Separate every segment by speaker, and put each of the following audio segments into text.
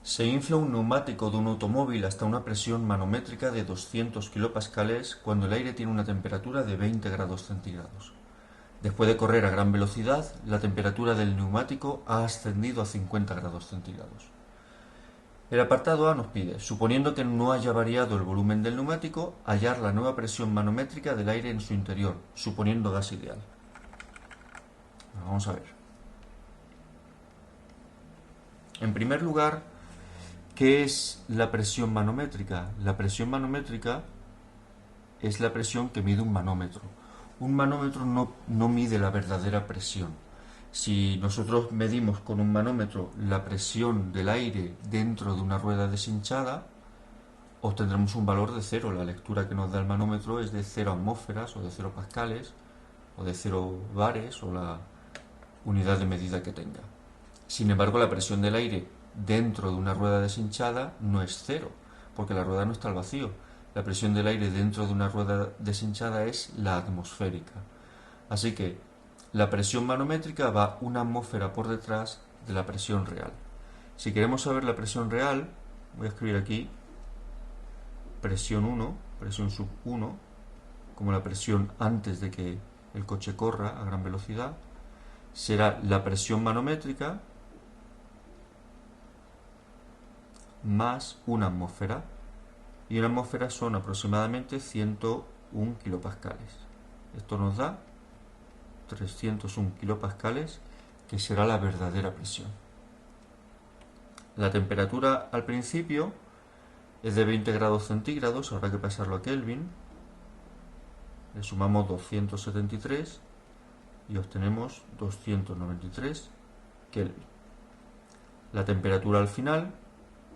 Speaker 1: Se infla un neumático de un automóvil hasta una presión manométrica de 200 kilopascales cuando el aire tiene una temperatura de 20 grados centígrados. Después de correr a gran velocidad, la temperatura del neumático ha ascendido a 50 grados centígrados. El apartado A nos pide, suponiendo que no haya variado el volumen del neumático, hallar la nueva presión manométrica del aire en su interior, suponiendo gas ideal. Vamos a ver. En primer lugar, ¿qué es la presión manométrica? La presión manométrica es la presión que mide un manómetro. Un manómetro no mide la verdadera presión. Si nosotros medimos con un manómetro la presión del aire dentro de una rueda deshinchada, obtendremos un valor de cero. La lectura que nos da el manómetro es de 0 atmósferas o de 0 pascales o de 0 bares o la unidad de medida que tenga. Sin embargo, la presión del aire dentro de una rueda deshinchada no es cero, porque la rueda no está al vacío. La presión del aire dentro de una rueda deshinchada es la atmosférica. Así que la presión manométrica va una atmósfera por detrás de la presión real. Si queremos saber la presión real, voy a escribir aquí presión 1, presión sub 1, como la presión antes de que el coche corra a gran velocidad, será la presión manométrica más una atmósfera, y una atmósfera son aproximadamente 101 kilopascales. Esto nos da 301 kilopascales, que será la verdadera presión. La temperatura al principio es de 20 grados centígrados, habrá que pasarlo a Kelvin. Le sumamos 273 y obtenemos 293 Kelvin. La temperatura al final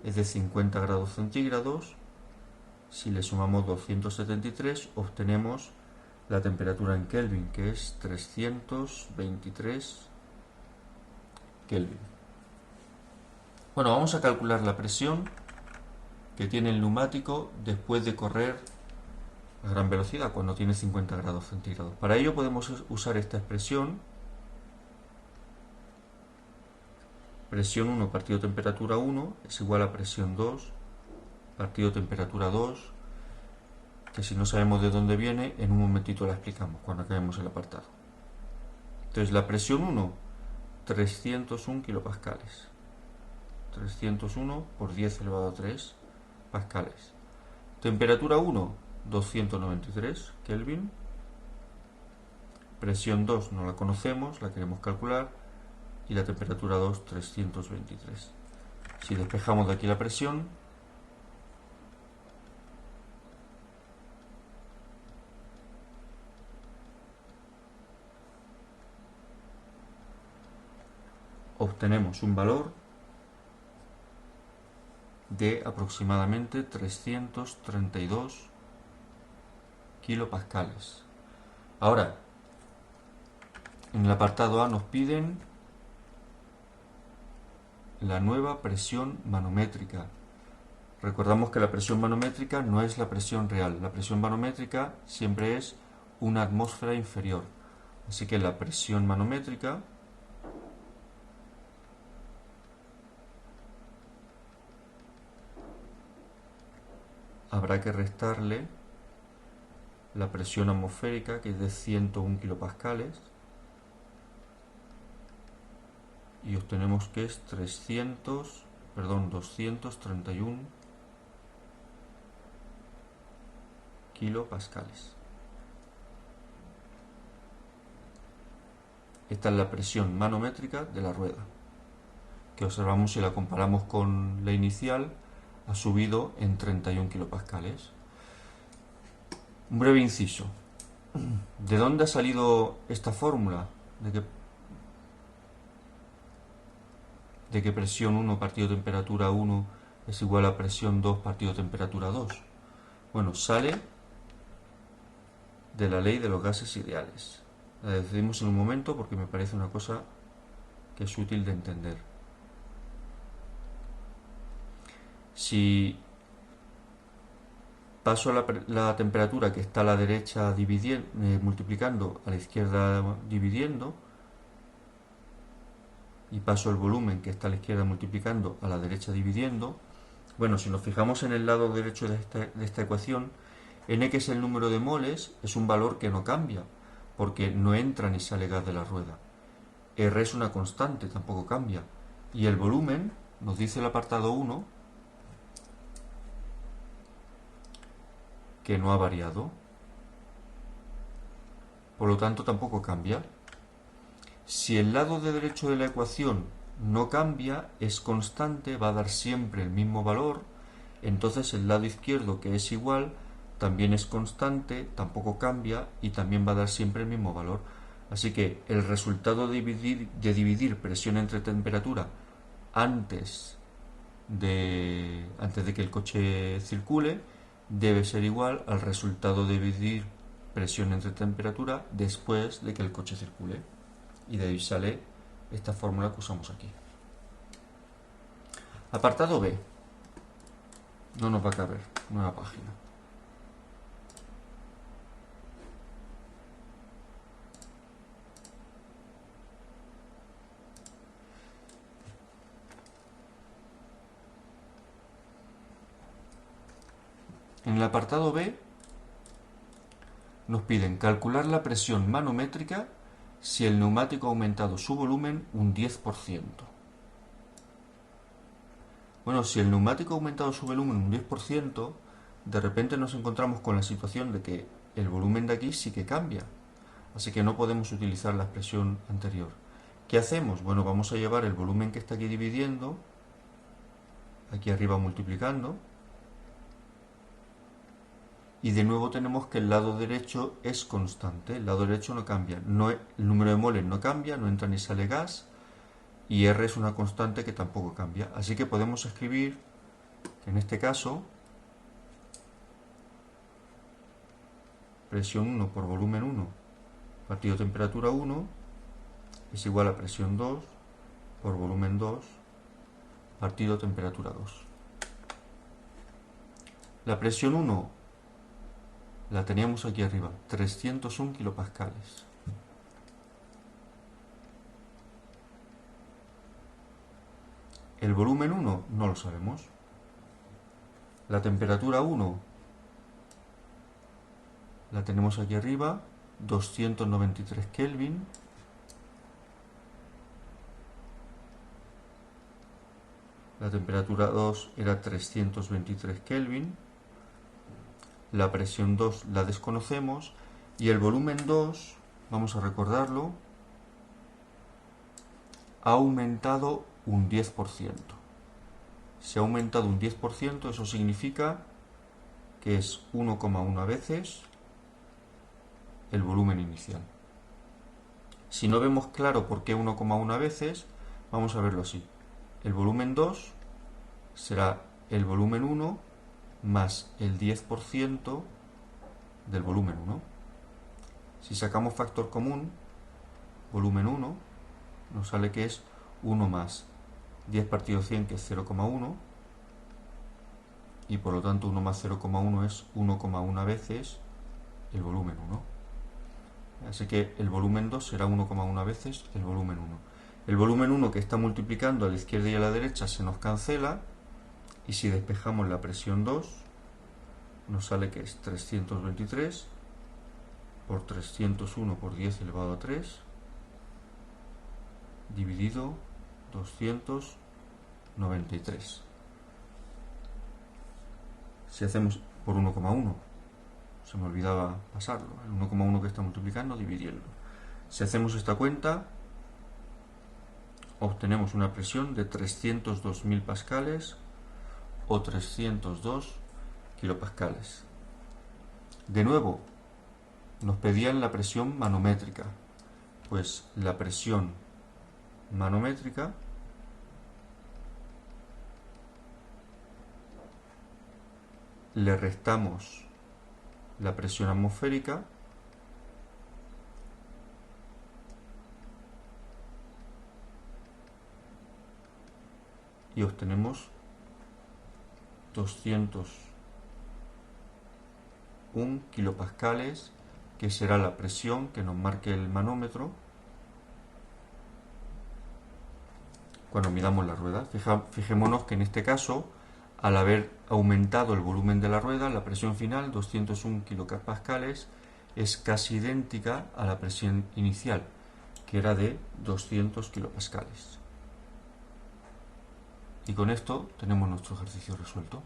Speaker 1: es de 50 grados centígrados. Si le sumamos 273, obtenemos la temperatura en Kelvin, que es 323 Kelvin. Bueno, vamos a calcular la presión que tiene el neumático después de correr a gran velocidad, cuando tiene 50 grados centígrados. Para ello podemos usar esta expresión: presión 1 partido temperatura 1 es igual a presión 2 partido temperatura 2, que si no sabemos de dónde viene, en un momentito la explicamos cuando acabemos el apartado. Entonces la presión 1, 301 kilopascales. 301 por 10 elevado a 3 pascales. Temperatura 1, 293 Kelvin. Presión 2 no la conocemos, la queremos calcular. Y la temperatura 2, 323. Si despejamos de aquí la presión, obtenemos un valor de aproximadamente 332 kilopascales. Ahora, en el apartado A nos piden la nueva presión manométrica. Recordamos que la presión manométrica no es la presión real. La presión manométrica siempre es una atmósfera inferior. Así que la presión manométrica habrá que restarle la presión atmosférica, que es de 101 kilopascales, y obtenemos que es 231 kilopascales. Esta es la presión manométrica de la rueda, que observamos si la comparamos con la inicial, ha subido en 31 kilopascales. Un breve inciso. ¿De dónde ha salido esta fórmula? De que presión 1 partido temperatura 1 es igual a presión 2 partido temperatura 2. Bueno, sale de la ley de los gases ideales. La decidimos en un momento porque me parece una cosa que es útil de entender. Si paso la temperatura que está a la derecha multiplicando, a la izquierda dividiendo, y paso el volumen que está a la izquierda multiplicando a la derecha dividiendo. Bueno, si nos fijamos en el lado derecho de esta ecuación, n, que es el número de moles, es un valor que no cambia, porque no entra ni sale gas de la rueda. R es una constante, tampoco cambia. Y el volumen, nos dice el apartado 1, que no ha variado. Por lo tanto, tampoco cambia. Si el lado de derecho de la ecuación no cambia, es constante, va a dar siempre el mismo valor, entonces el lado izquierdo, que es igual, también es constante, tampoco cambia y también va a dar siempre el mismo valor. Así que el resultado de dividir presión entre temperatura antes de que el coche circule debe ser igual al resultado de dividir presión entre temperatura después de que el coche circule. Y de ahí sale esta fórmula que usamos aquí. Apartado B. No nos va a caber. Nueva página. En el apartado B nos piden calcular la presión manométrica si el neumático ha aumentado su volumen un 10%. Bueno, si el neumático ha aumentado su volumen un 10%, de repente nos encontramos con la situación de que el volumen de aquí sí que cambia. Así que no podemos utilizar la expresión anterior. ¿Qué hacemos? Bueno, vamos a llevar el volumen que está aquí dividiendo, aquí arriba multiplicando, y de nuevo tenemos que el lado derecho es constante, el lado derecho no cambia, el número de moles no cambia, no entra ni sale gas, y R es una constante que tampoco cambia. Así que podemos escribir que en este caso presión 1 por volumen 1 partido temperatura 1 es igual a presión 2 por volumen 2 partido temperatura 2. La presión 1 la teníamos aquí arriba, 301 kilopascales. El volumen 1 no lo sabemos. La temperatura 1 la tenemos aquí arriba, 293 Kelvin. La temperatura 2 era 323 Kelvin. La presión 2 la desconocemos. Y el volumen 2, vamos a recordarlo, ha aumentado un 10%. Si ha aumentado un 10%, eso significa que es 1,1 veces el volumen inicial. Si no vemos claro por qué 1,1 veces, vamos a verlo así. El volumen 2 será el volumen 1 más el 10% del volumen 1. Si sacamos factor común, volumen 1, nos sale que es 1 más 10 partido 100, que es 0,1, y por lo tanto 1 más 0,1 es 1,1 veces el volumen 1. Así que el volumen 2 será 1,1 veces el volumen 1. El volumen 1 que está multiplicando a la izquierda y a la derecha se nos cancela, y si despejamos la presión 2, nos sale que es 323 por 301 por 10 elevado a 3 dividido 293. Si hacemos por 1,1, se me olvidaba pasarlo, el 1,1 que está multiplicando, dividirlo. Si hacemos esta cuenta, obtenemos una presión de 302.000 pascales o 302 kilopascales. De nuevo, nos pedían la presión manométrica. Pues la presión manométrica le restamos la presión atmosférica y obtenemos 201 kilopascales, que será la presión que nos marque el manómetro cuando midamos la rueda. Fijémonos que en este caso, al haber aumentado el volumen de la rueda, la presión final, 201 kilopascales, es casi idéntica a la presión inicial, que era de 200 kilopascales. Y con esto tenemos nuestro ejercicio resuelto.